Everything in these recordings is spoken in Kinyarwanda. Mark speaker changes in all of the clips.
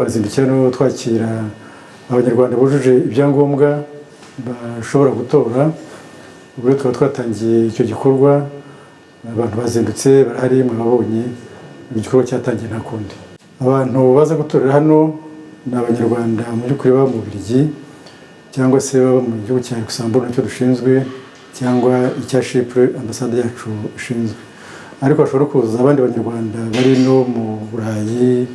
Speaker 1: twazindukira no twakira abanyarwanda bujuje ibyangombwa bashobora gutora. Ubwo tukaba twatangiye icyo gikorwa, abantu bazindutse barahari, mwababonye igikorwa cyatangiye nta kundi. Abantu baza gutorera hano ni abanyarwanda mu by'ukuri baba mu Bubiligi cyangwa se baba mu gihugu cya Luxembourg nacyo dushinzwe, cyangwa icya Chypre ambasade yacu ishinzwe. Ariko hashobora kuza abandi banyarwanda bari no mu Burayi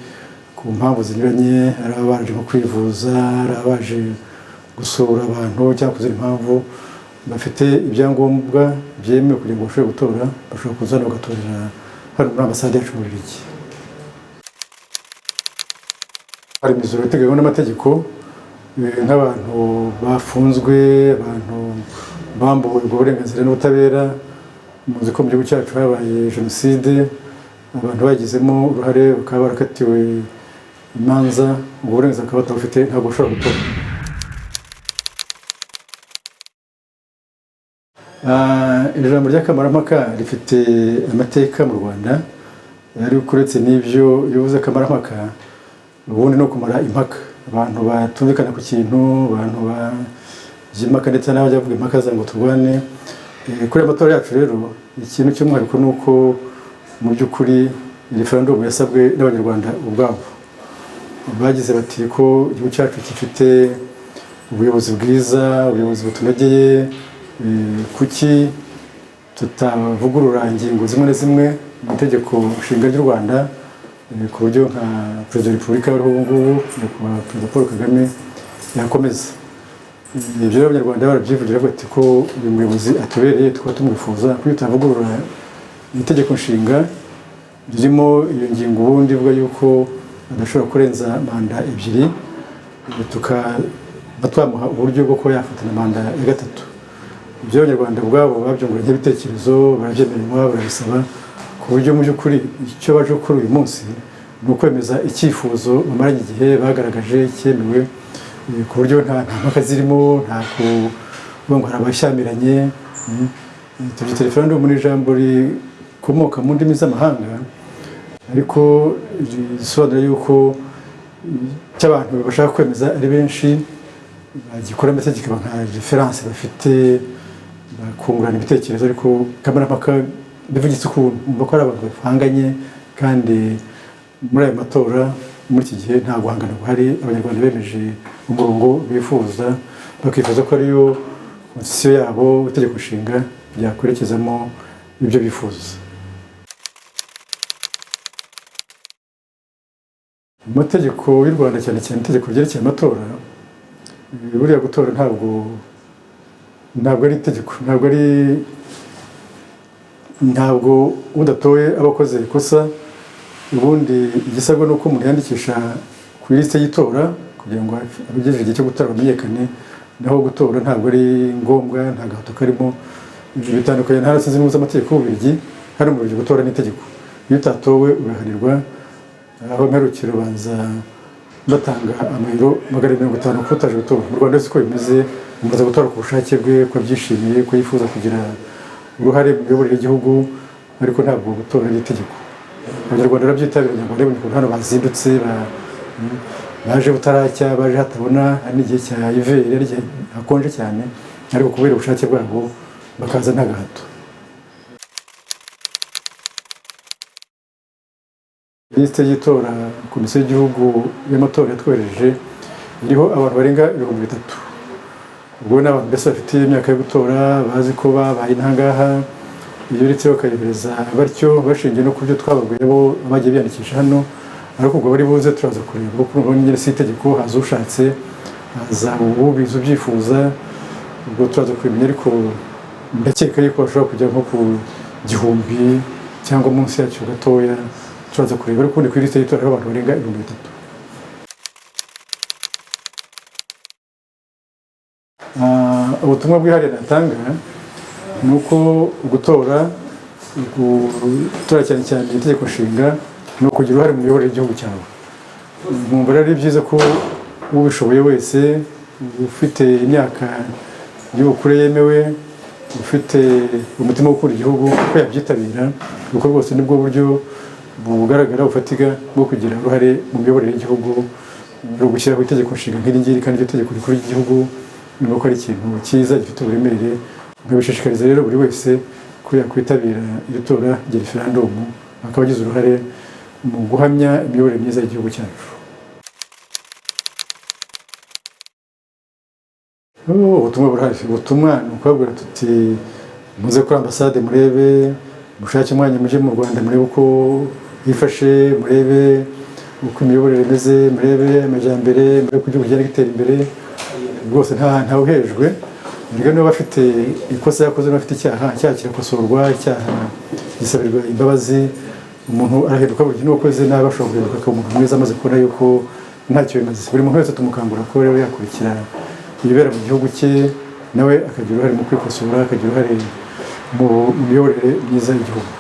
Speaker 1: ku mpamvu zinyuranye, ari abaje nko kwivuza, ari abaje gusura abantu cyangwa kuzindi mpamvu bafite ibyangombwa byemewe kugira ngo bashobore gutora, bashobora kuza hano bagatorera hano muri ambasade yacu mu Bubiligi. Hari imisoro iteganywa n'amategeko nk'abantu bafunzwe, abantu bambuwe ubwo burenganzira n'ubutabera. Muzi ko mu gihugu cyacu habaye jenoside, abantu bagizemo uruhare bakaba barakatiwe imanza, ubwo burenganzira bakaba batabufite, ntabwo bashobora gutora. Ijambo ry'akamaramaka rifite amateka mu Rwanda, ariko uretse n'ibyo iyo uvuze akamaramaka ubundi no kumara impaka, abantu batumvikana ku kintu, abantu bajya impaka ndetse n'abajya bavuga impaka za ngo turwane. Kuri amatora yacu rero ikintu cy'umwihariko ni uko mu by'ukuri referendum yasabwe n'abanyarwanda ubwabo. Bagize bati ko igihugu cyacu gifite ubuyobozi bwiza, ubuyobozi butunogeye, kuki tutavugurura ingingo zimwe na zimwe mu itegeko nshinga ry'u Rwanda, ku buryo nka Perezida wa Repubulika wariho ubu ngubu, nyakubahwa Perezida Paul Kagame yakomeza. Ibyo rero abanyarwanda barabyivugira bati ko uyu muyobozi atubereye, tukaba tumwifuza, kuko tutavugurura itegeko nshinga ririmo iyo ngingo ubundi ivuga yuko adashobora kurenza manda ebyiri, tukaba twamuha uburyo bwo kuba yafatana manda ya gatatu. Ibyo abanyarwanda ubwabo babyunguranye ibitekerezo, barabyemeranywa, barabisaba, ku buryo mu by'ukuri icyo baje gukora uyu munsi ni ukwemeza icyifuzo bamaranye igihe bagaragaje cyemewe, ku buryo nta mpaka zirimo, nta kuvuga ngo hari abashyamiranye. Tubyita referendum ni ijambo rikomoka mu ndimi z'amahanga, ariko risobanura yuko cy'abantu bashaka kwemeza ari benshi, bagikora mbese kikaba nka reference bafite, bakungurana ibitekerezo. Ariko kamarampaka bivugitse ukuntu umva ko ari abantu bavanganye, kandi muri ayo matora muri iki gihe nta guhangana guhari. Abanyarwanda bemeje umurongo bifuza, bakifuza ko ariyo konstitusiyo yabo, itegeko nshinga ryakwerekezamo ibyo bifuza. Mu mategeko y'u Rwanda cyane cyane itegeko ryerekeye amatora, buriya gutora ntabwo ari itegeko, ntabwo udatoye aba akoze ikosa. Ubundi igisabwa ni uko umuntu yandikisha ku ilisite y'itora kugira ngo abigejeje igihe cyo gutora bamenyekane, naho gutora ntabwo ari ngombwa, nta gahato karimo. Ibyo bitandukanye na hasi zimwe z'amategeko y'Ububiligi. Hano mu Bubiligi gutora n'itegeko, iyo utatowe urahanirwa. Aho mperukira ubanza batanga amayero 250 ko utaje gutora. Mu Rwanda siko bimeze, umaze gutora ku bushake bwe, ko abyishimiye, ko yifuza kugira uruhare mu miyoborere y'igihugu, ariko ntabwo gutora ari itegeko. Abanyarwanda barabyitabira, abanyarwanda b'abanyarwanda hano bazindutse, baje butaracya, baje hatabona, hari n'igihe cya hiveri, ari igihe hakonje cyane, ariko kubera ubushake bwabo bakaza nta gahato. Lisite y'itora komisiyo y'igihugu y'amatora yatwohereje iriho abantu barenga 3000. Ubwo ni abantu mbese bafite imyaka yo gutora, bazi ko babaye intangaha. Iyo uretse bakayibereza batyo bashingiye no ku byo twababwiye bo bagiye biyandikisha hano. Ariko ubwo bari buze turaza kureba kuko nyine si itegeko, haza ushatse, haza ubizi ubyifuza, ubwo turaza kubimenya. Ariko ndakeka yuko bashobora kujya nko ku 1000 cyangwa munsi yacyo gatoya, turaza kureba. Ariko ni ku ilisite y'itora abantu barenga 3000. Ubutumwa bwihariye natanga ni uko gutora cyane cyane itegeko nshinga no kugira uruhare mu miyoborere y'igihugu cyawe. Mwumva rero ari byiza ko ubishoboye wese, ufite imyaka y'ubukure yemewe, ufite umutima wo gukunda igihugu, ko yabyitabira, kuko rwose nibwo buryo bugaragara bufatika bwo kugira uruhare mu miyoborere y'igihugu ari ugushyiraho itegeko nshinga nk'iri ngiri kandi iryo tegeko rikuru ry'igihugu niba ko ari ikintu cyiza gifite uburemere nkabishishikariza rero buri wese ko yakwitabira iri tora rya referandumu akaba agize uruhare mu guhamya imiyoborere myiza y'igihugu cyacu. Ubutumwa burahari. Ubutumwa ni ukubabwira tuti muze kuri ambasade murebe, mushake umwanya muje mu Rwanda murebe uko yifashe, murebe uko imiyoborere imeze, murebe amajyambere, murebe ko igihugu kigenda gitera imbere. Rwose nta uhejwe. Niba niba bafite ikosa yakoze n'abafite icyaha kirakosorwa, icyaha gisabirwa imbabazi. Umuntu araheruka buri kintu wakoze nabi ashobora guheruka akaba umuntu mwiza amaze kubona yuko ntacyo bimaze. Buri muntu wese tumukangura ko rero yakurikira ibibera mu gihugu cye, nawe akagira uruhare mu kwikosora, akagira uruhare mu miyoborere myiza y'igihugu.